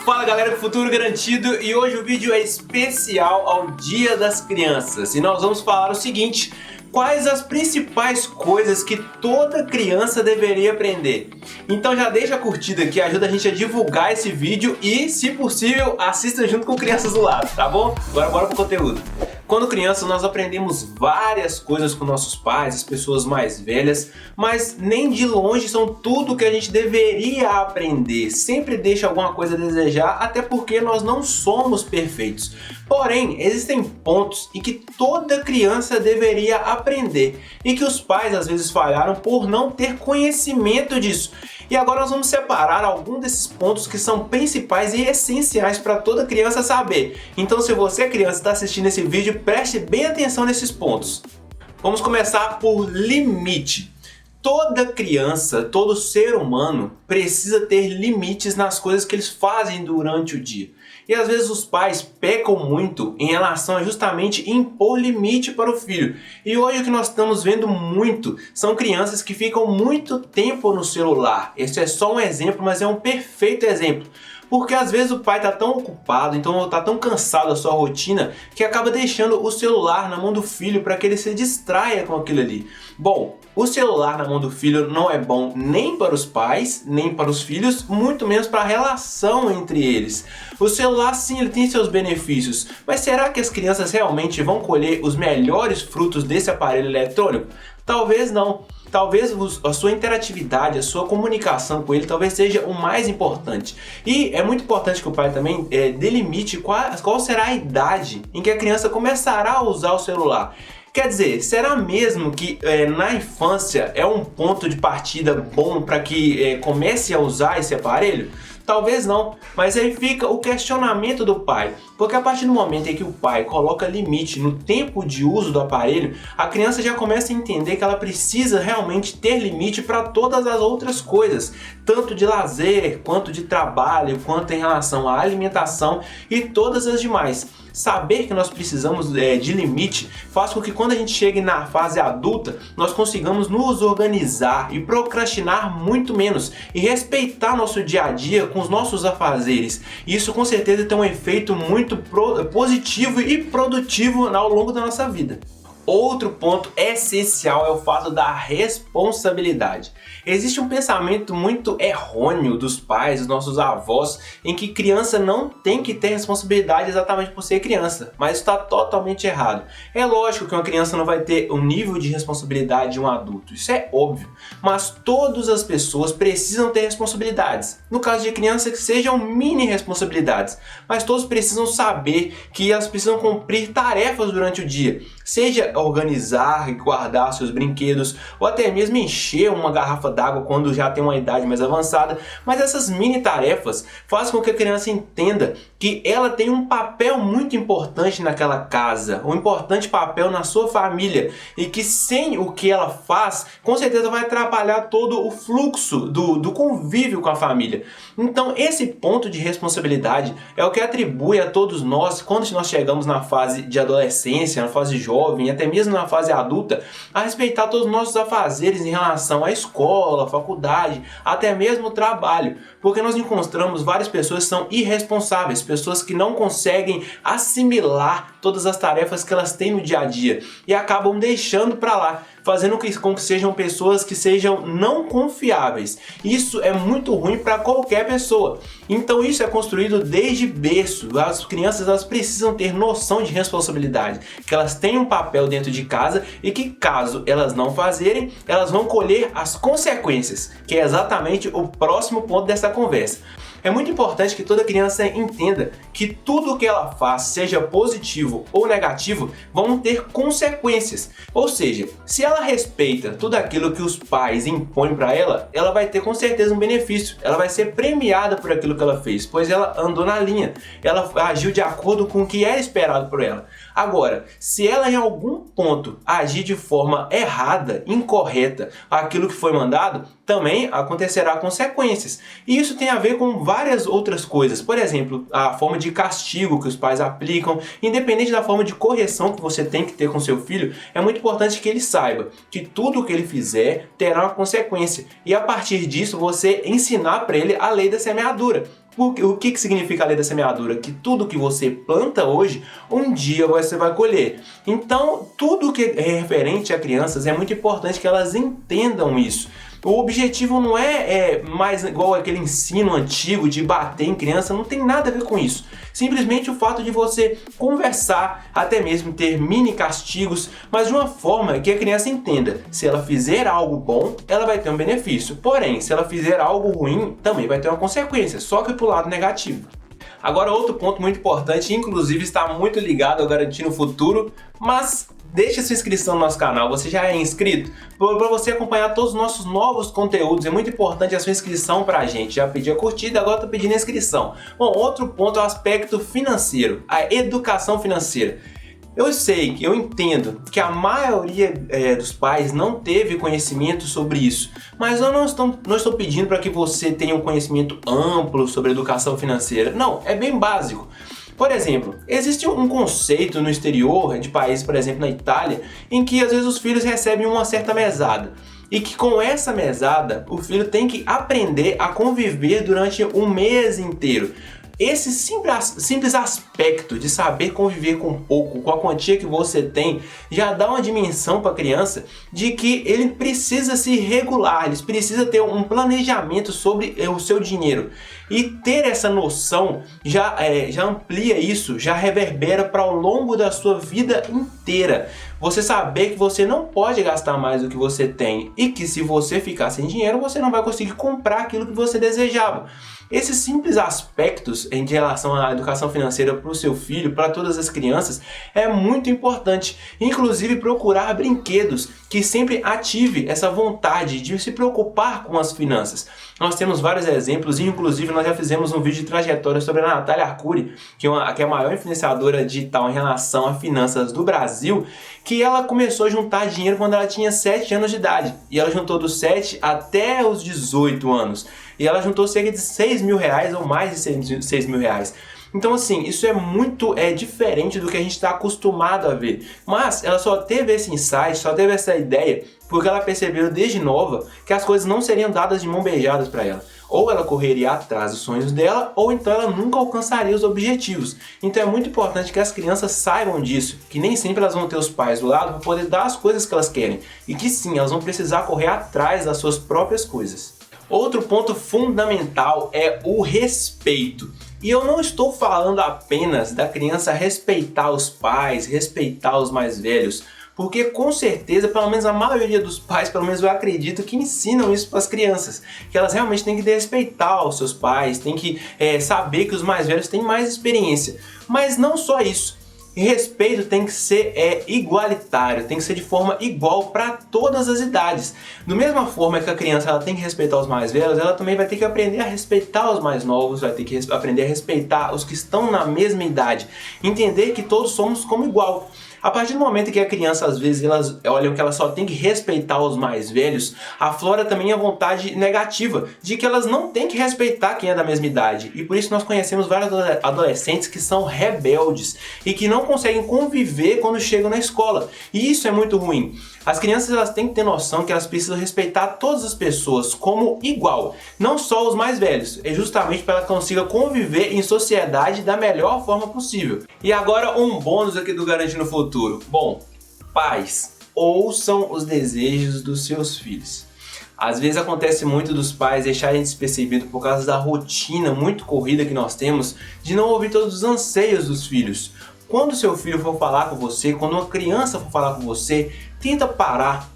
Fala galera do Futuro Garantido, e hoje o vídeo é especial ao Dia das Crianças e nós vamos falar o seguinte: quais as principais coisas que toda criança deveria aprender? Então já deixa a curtida que ajuda a gente a divulgar esse vídeo e, se possível, assista junto com crianças do lado, tá bom? Agora bora pro conteúdo. Quando crianças nós aprendemos várias coisas com nossos pais, as pessoas mais velhas, mas nem de longe são tudo que a gente deveria aprender. Sempre deixa alguma coisa a desejar, até porque nós não somos perfeitos. Porém, existem pontos em que toda criança deveria aprender e que os pais às vezes falharam por não ter conhecimento disso. E agora nós vamos separar alguns desses pontos que são principais e essenciais para toda criança saber. Então, se você criança está assistindo esse vídeo, preste bem atenção nesses pontos. Vamos começar por limite. Toda criança, todo ser humano precisa ter limites nas coisas que eles fazem durante o dia. E às vezes os pais pecam muito em relação a justamente impor limite para o filho. E hoje o que nós estamos vendo muito são crianças que ficam muito tempo no celular. Esse é só um exemplo, mas é um perfeito exemplo. Porque às vezes o pai está tão ocupado, então está tão cansado da sua rotina, que acaba deixando o celular na mão do filho para que ele se distraia com aquilo ali. Bom, o celular na mão do filho não é bom nem para os pais, nem para os filhos, muito menos para a relação entre eles. O celular sim, ele tem seus benefícios, mas será que as crianças realmente vão colher os melhores frutos desse aparelho eletrônico? Talvez não. Talvez a sua interatividade, a sua comunicação com ele talvez seja o mais importante. E é muito importante que o pai também delimite qual será a idade em que a criança começará a usar o celular. Quer dizer, será mesmo que na infância é um ponto de partida bom para que comece a usar esse aparelho? Talvez não, mas aí fica o questionamento do pai, porque a partir do momento em que o pai coloca limite no tempo de uso do aparelho, a criança já começa a entender que ela precisa realmente ter limite para todas as outras coisas, tanto de lazer, quanto de trabalho, quanto em relação à alimentação e todas as demais. Saber que nós precisamos de limite faz com que quando a gente chegue na fase adulta, nós consigamos nos organizar e procrastinar muito menos e respeitar nosso dia a dia com os nossos afazeres. Isso com certeza tem um efeito muito positivo e produtivo ao longo da nossa vida. Outro ponto essencial é o fato da responsabilidade. Existe um pensamento muito errôneo dos pais, dos nossos avós, em que criança não tem que ter responsabilidade exatamente por ser criança, mas está totalmente errado. É lógico que uma criança não vai ter o nível de responsabilidade de um adulto, isso é óbvio, mas todas as pessoas precisam ter responsabilidades. No caso de criança, que sejam mini responsabilidades, mas todos precisam saber que elas precisam cumprir tarefas durante o dia, seja organizar e guardar seus brinquedos, ou até mesmo encher uma garrafa d'água quando já tem uma idade mais avançada. Mas essas mini tarefas fazem com que a criança entenda que ela tem um papel muito importante naquela casa, um importante papel na sua família, e que sem o que ela faz, com certeza vai atrapalhar todo o fluxo do convívio com a família. Então esse ponto de responsabilidade é o que atribui a todos nós, quando nós chegamos na fase de adolescência, na fase jovem, até mesmo na fase adulta, a respeitar todos os nossos afazeres em relação à escola, faculdade, até mesmo o trabalho, porque nós encontramos várias pessoas que são irresponsáveis, pessoas que não conseguem assimilar todas as tarefas que elas têm no dia a dia e acabam deixando para lá, fazendo com que sejam pessoas que sejam não confiáveis. Isso é muito ruim para qualquer pessoa. Então isso é construído desde berço. As crianças elas precisam ter noção de responsabilidade, que elas têm um papel dentro de casa e que caso elas não fazerem, elas vão colher as consequências, que é exatamente o próximo ponto dessa conversa. É muito importante que toda criança entenda que tudo o que ela faz, seja positivo ou negativo, vão ter consequências. Ou seja, se ela respeita tudo aquilo que os pais impõem para ela, ela vai ter com certeza um benefício. Ela vai ser premiada por aquilo que ela fez, pois ela andou na linha. Ela agiu de acordo com o que era esperado por ela. Agora, se ela em algum ponto agir de forma errada, incorreta, aquilo que foi mandado, também acontecerá consequências. E isso tem a ver com várias outras coisas. Por exemplo, a forma de castigo que os pais aplicam, independente da forma de correção que você tem que ter com seu filho, é muito importante que ele saiba que tudo o que ele fizer terá uma consequência. E a partir disso, você ensinar para ele a lei da semeadura. O que significa a lei da semeadura? Que tudo que você planta hoje, um dia você vai colher. Então, tudo que é referente a crianças é muito importante que elas entendam isso. O objetivo não é mais igual aquele ensino antigo de bater em criança, não tem nada a ver com isso. Simplesmente o fato de você conversar, até mesmo ter mini castigos, mas de uma forma que a criança entenda. Se ela fizer algo bom, ela vai ter um benefício. Porém, se ela fizer algo ruim, também vai ter uma consequência, só que pro lado negativo. Agora, outro ponto muito importante, inclusive está muito ligado ao Garantindo o Futuro, mas deixa sua inscrição no nosso canal, você já é inscrito? Para você acompanhar todos os nossos novos conteúdos, é muito importante a sua inscrição para a gente. Já pedi a curtida, agora estou pedindo a inscrição. Bom, outro ponto é o aspecto financeiro, a educação financeira. Eu sei, eu entendo que a maioria dos pais não teve conhecimento sobre isso, mas eu não estou pedindo para que você tenha um conhecimento amplo sobre educação financeira. Não, é bem básico. Por exemplo, existe um conceito no exterior, de países, por exemplo, na Itália, em que às vezes os filhos recebem uma certa mesada. E que com essa mesada, o filho tem que aprender a conviver durante um mês inteiro. Esse simples aspecto de saber conviver com pouco, com a quantia que você tem, já dá uma dimensão para a criança de que ele precisa se regular, ele precisa ter um planejamento sobre o seu dinheiro. E ter essa noção já amplia isso, já reverbera para o longo da sua vida inteira. Você saber que você não pode gastar mais do que você tem e que se você ficar sem dinheiro, você não vai conseguir comprar aquilo que você desejava. Esses simples aspectos em relação à educação financeira para o seu filho, para todas as crianças, é muito importante. Inclusive procurar brinquedos que sempre ative essa vontade de se preocupar com as finanças. Nós temos vários exemplos, e inclusive nós já fizemos um vídeo de trajetória sobre a Natália Arcuri, que é a maior influenciadora digital em relação a finanças do Brasil, que ela começou a juntar dinheiro quando ela tinha 7 anos de idade. E ela juntou dos 7 até os 18 anos. E ela juntou cerca de 6 mil reais ou mais de 6 mil reais. Então assim, isso é muito diferente do que a gente está acostumado a ver. Mas ela só teve esse insight, só teve essa ideia, porque ela percebeu desde nova que as coisas não seriam dadas de mão beijadas para ela. Ou ela correria atrás dos sonhos dela, ou então ela nunca alcançaria os objetivos. Então é muito importante que as crianças saibam disso, que nem sempre elas vão ter os pais do lado para poder dar as coisas que elas querem. E que sim, elas vão precisar correr atrás das suas próprias coisas. Outro ponto fundamental é o respeito. E eu não estou falando apenas da criança respeitar os pais, respeitar os mais velhos, porque com certeza, pelo menos a maioria dos pais, pelo menos eu acredito, que ensinam isso para as crianças, que elas realmente têm que respeitar os seus pais, têm que saber que os mais velhos têm mais experiência. Mas não só isso. Respeito tem que ser igualitário, tem que ser de forma igual para todas as idades. Da mesma forma que a criança ela tem que respeitar os mais velhos, ela também vai ter que aprender a respeitar os mais novos, vai ter que aprender a respeitar os que estão na mesma idade. Entender que todos somos como igual. A partir do momento que a criança, às vezes, elas olham que ela só tem que respeitar os mais velhos, aflora também a vontade negativa de que elas não têm que respeitar quem é da mesma idade. E por isso nós conhecemos vários adolescentes que são rebeldes e que não conseguem conviver quando chegam na escola. E isso é muito ruim. As crianças elas têm que ter noção que elas precisam respeitar todas as pessoas como igual, não só os mais velhos, é justamente para que ela consiga conviver em sociedade da melhor forma possível. E agora um bônus aqui do Garantindo o Futuro. Bom, pais, ouçam os desejos dos seus filhos. Às vezes acontece muito dos pais deixarem despercebido por causa da rotina muito corrida que nós temos de não ouvir todos os anseios dos filhos. Quando seu filho for falar com você, quando uma criança for falar com você, tenta parar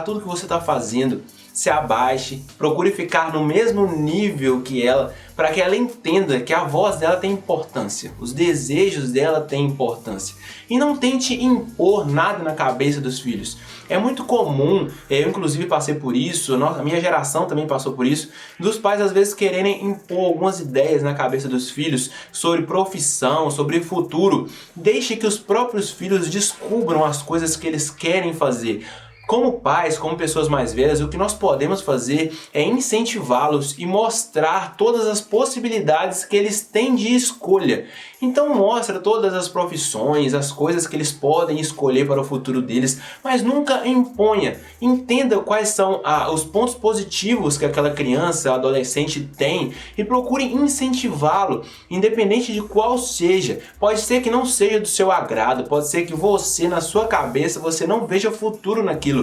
tudo que você está fazendo, se abaixe, procure ficar no mesmo nível que ela, para que ela entenda que a voz dela tem importância, os desejos dela têm importância. E não tente impor nada na cabeça dos filhos. É muito comum, eu inclusive passei por isso, a minha geração também passou por isso, dos pais às vezes quererem impor algumas ideias na cabeça dos filhos sobre profissão, sobre futuro. Deixe que os próprios filhos descubram as coisas que eles querem fazer. Como pais, como pessoas mais velhas, o que nós podemos fazer é incentivá-los e mostrar todas as possibilidades que eles têm de escolha. Então mostra todas as profissões, as coisas que eles podem escolher para o futuro deles, mas nunca imponha. Entenda quais são os pontos positivos que aquela criança, adolescente tem e procure incentivá-lo, independente de qual seja. Pode ser que não seja do seu agrado, pode ser que você, na sua cabeça, você não veja futuro naquilo.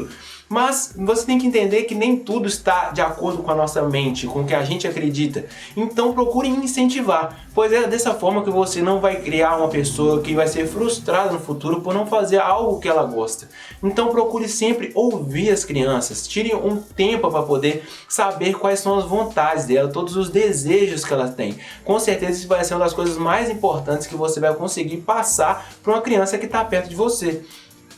Mas você tem que entender que nem tudo está de acordo com a nossa mente, com o que a gente acredita. Então procure incentivar, pois é dessa forma que você não vai criar uma pessoa que vai ser frustrada no futuro por não fazer algo que ela gosta. Então procure sempre ouvir as crianças, tire um tempo para poder saber quais são as vontades dela, todos os desejos que ela tem. Com certeza isso vai ser uma das coisas mais importantes que você vai conseguir passar para uma criança que está perto de você.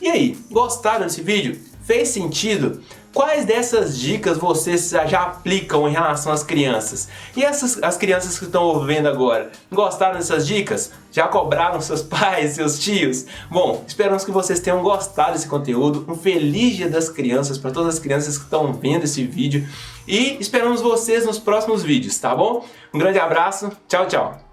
E aí, gostaram desse vídeo? Fez sentido? Quais dessas dicas vocês já aplicam em relação às crianças? E as crianças que estão ouvindo agora, gostaram dessas dicas? Já cobraram seus pais, seus tios? Bom, esperamos que vocês tenham gostado desse conteúdo. Um feliz Dia das Crianças para todas as crianças que estão vendo esse vídeo. E esperamos vocês nos próximos vídeos, tá bom? Um grande abraço, tchau, tchau!